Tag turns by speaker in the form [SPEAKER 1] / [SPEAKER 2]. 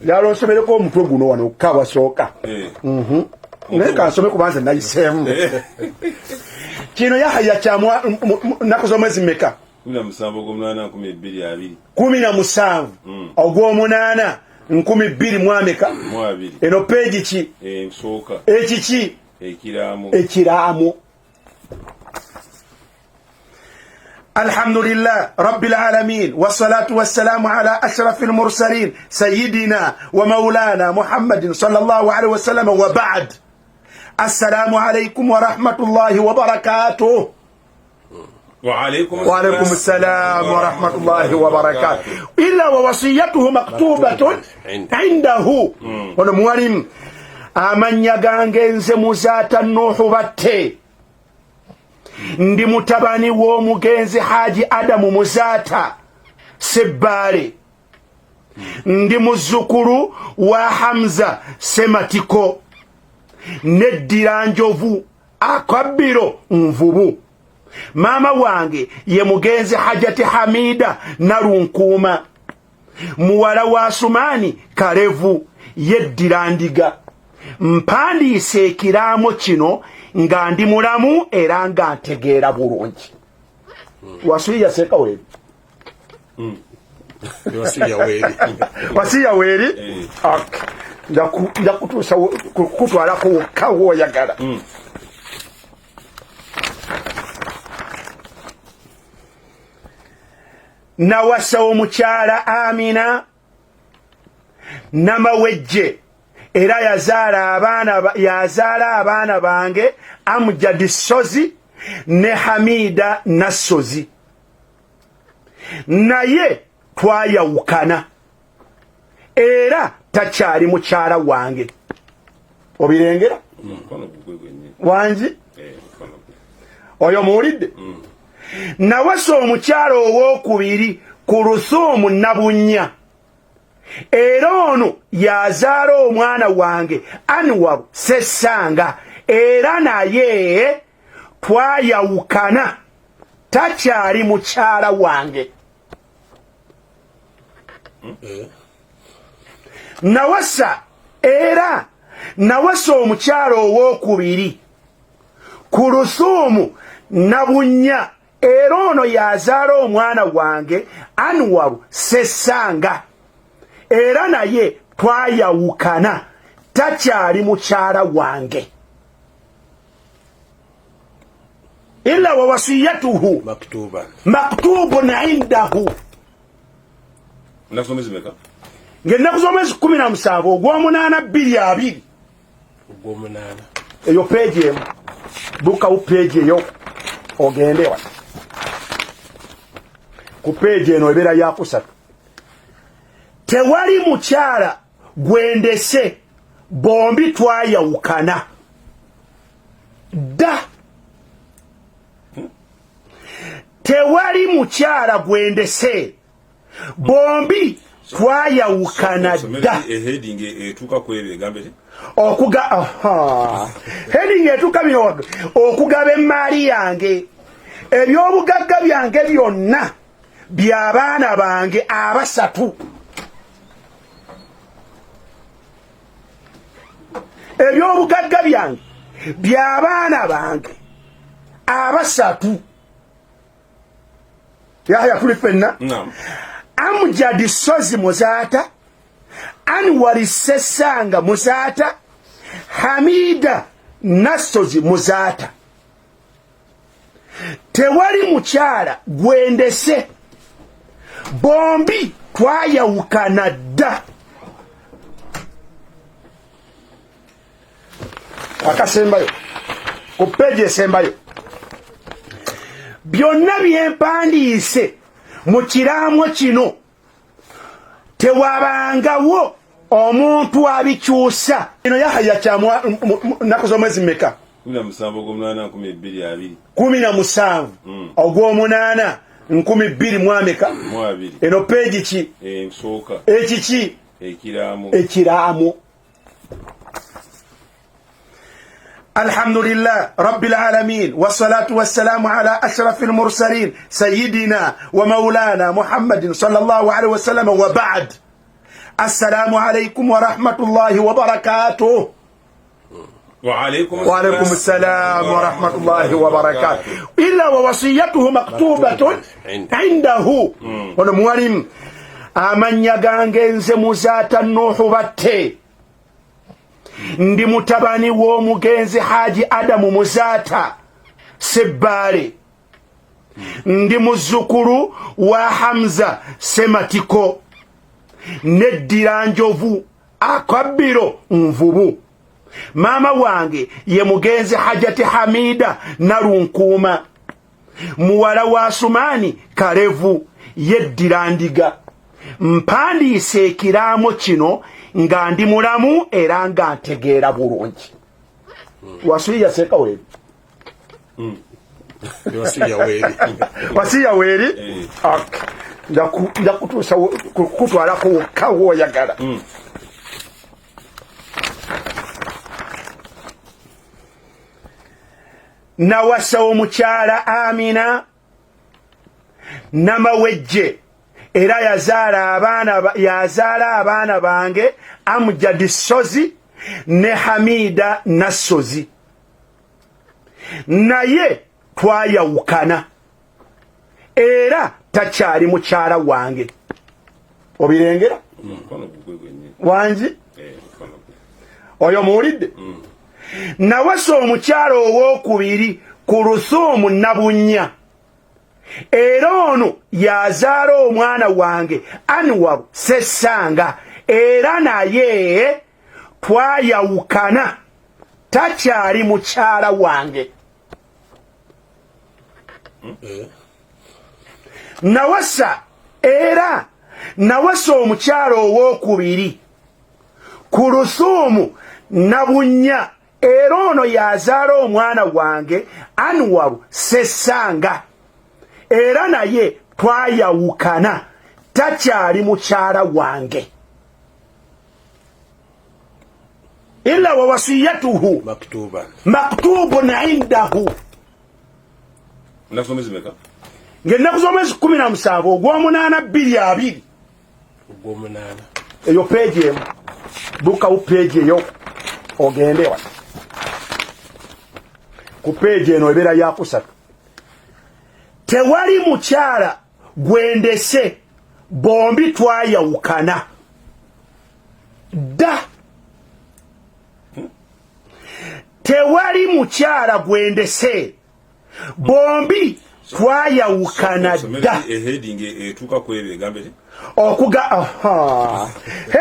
[SPEAKER 1] Yalo nsomere ko omutwe guno wano kawa soka. Neka nsome kubanza nayisemu. Kino Yahya kyamwa nakozomezi meka.
[SPEAKER 2] 17
[SPEAKER 1] 17 ogw'omunaana 12 mwameka. Eno page ki?
[SPEAKER 2] Nsooka.
[SPEAKER 1] Ekiki? Ekiraamu. الحمد لله رب العالمين والصلاة والسلام على أشرف المرسلين سيدنا ومولانا محمد صلى الله عليه وسلم وبعد السلام عليكم ورحمة الله وبركاته. وعليكم السلام ورحمة الله وبركاته. إلا ووصيته مكتوبة عنده ونموالم أمن يغانغنز مزاتا نوح باتي ndi mutabani w'omugenzi Haji Adamu Muzaata Sebbale ndi muzzukulu wa Hamza Sematiko neddira njovu Akabbiro Nvubu. Mama wange ye mugenzi Hajati Hamida Nalunkuuma muwala wa Asumani Kalevu yeddira ndiga. Mpandiise ekiraamo kino nga ndi mulamu era nga ntegeera bulungi. Wasiya seka weri. Wasiya weri. Ndakutuusa kutwala kawo oyagala. Nawasa omukyala Amina Namawejje era yazaala abaana bange Amjad Sozi ne Hamida Nasozi. Naye twayawukana era takyali mukyala wange. Obirengera? Wangi? Oyo muwulidde? Nawasa omukyala ow'okubiri Kurusuumu Nabunya. Era ono yazaala omwana wange Anwar Sessanga era naye twayawukana takyali mukyala wange. Nawasa omukyala ow'okubiri Kurusuumu Nabunya era ono yazaala omwana wange Anwar Sessanga era naye twayawukana takyali mukyala wange. Illa wa wasiyatuhu maktubun indahu.
[SPEAKER 2] Nasomezi meka?
[SPEAKER 1] Ngenaku z'omwezi 17 ogw'omunaana 22.
[SPEAKER 2] Ogw'omunaana.
[SPEAKER 1] Eyo page emu. Bukawo page eyo ogende wa. Ku page eno ebeera yakusatu. Tewali mukyala gwendese bombi twayawukana dda. Tewali mukyala gwendese bombi twayawukana dda.
[SPEAKER 2] Heading etuuka ku ebyo egambe ti?
[SPEAKER 1] Heading etuuka bino okugaba emmaali yange ebyobugagga byange byonna by'abaana bange abasatu. Ebyobugagga byange by'abaana bange abasatu. Yahya tuli ffenna? Amjad Sozi Muzaata, Anwar Sessanga Muzaata, Hamida Nasozi Muzaata. Tewali mukyala gwendese bombi twayawukana dda. Akasembayo ku page esembayo byonna byempandiise mu kiraamu kino tewabangawo omuntu abikyusa. Ino Yahya kyamwa nakozomezi meka? 17 ogw'omunaana 12 mwameka. Eno page ki?
[SPEAKER 2] Nsooka.
[SPEAKER 1] Ekiki? Ekiraamu. الحمد لله رب العالمين والصلاة والسلام على أشرف المرسلين سيدنا ومولانا محمد صلى الله عليه وسلم وبعد assalamu alaikum wa rahmatullahi wa barakatuh.
[SPEAKER 2] وعليكم
[SPEAKER 1] السلام ورحمة الله وبركاته. إلا ووصيته مكتوبة عنده. ونموالم أمن يغانغنز مزاتا نوح باتي ndi mutabani w'omugenzi Haji Adamu Muzata Sebbale, ndi muzzukulu wa Hamza Sematiko, neddira njovu Akabbiro Nvubu. Mama wange ye mugenzi Hajati Hamida Narunkuuma, muwala wa Asumani Karevu yeddira ndiga. Mpandiise ekiraamo kino nga ndi mulamu era nga ntegeera bulungi. Wasiya seka weri. Wasiya weri? Okay. Ndakutuusa kutwala ku oyagala. Nawasa omukyala Amina Namawejje era yazaala abaana bange Amjad Sozi ne Hamida Nasozi. Naye twayawukana era takyali mukyala wange. Obirengera? Wangi? Oyo muwulidde? Nawasa omukyala ow'okubiri Kurusuumu Nabunya, era ono yazaala omwana wange Anwar Sessanga, era naye twayawukana takyali mukyala wange. Nawasa omukyala ow'okubiri Kurusuumu Nabunya, era ono yazaala omwana wange Anwar Sessanga, era naye twayawukana takyali mukyala wange. Illa wa wasiyatuhu maktubun indahu.
[SPEAKER 2] Nasomezi meka?
[SPEAKER 1] Ngenaku z'omwezi 17 ogw'omunaana 2020.
[SPEAKER 2] Ogw'omunaana.
[SPEAKER 1] Eyo page emu. Bukawo page eyo ogende wa. Ku page eno ebeera yakusatu. Tewali mukyala gwendese, bombi twayawukana dda. Tewali mukyala gwendese, bombi twayawukana dda.
[SPEAKER 2] Heading etuuka kwebyo egambe
[SPEAKER 1] Okuga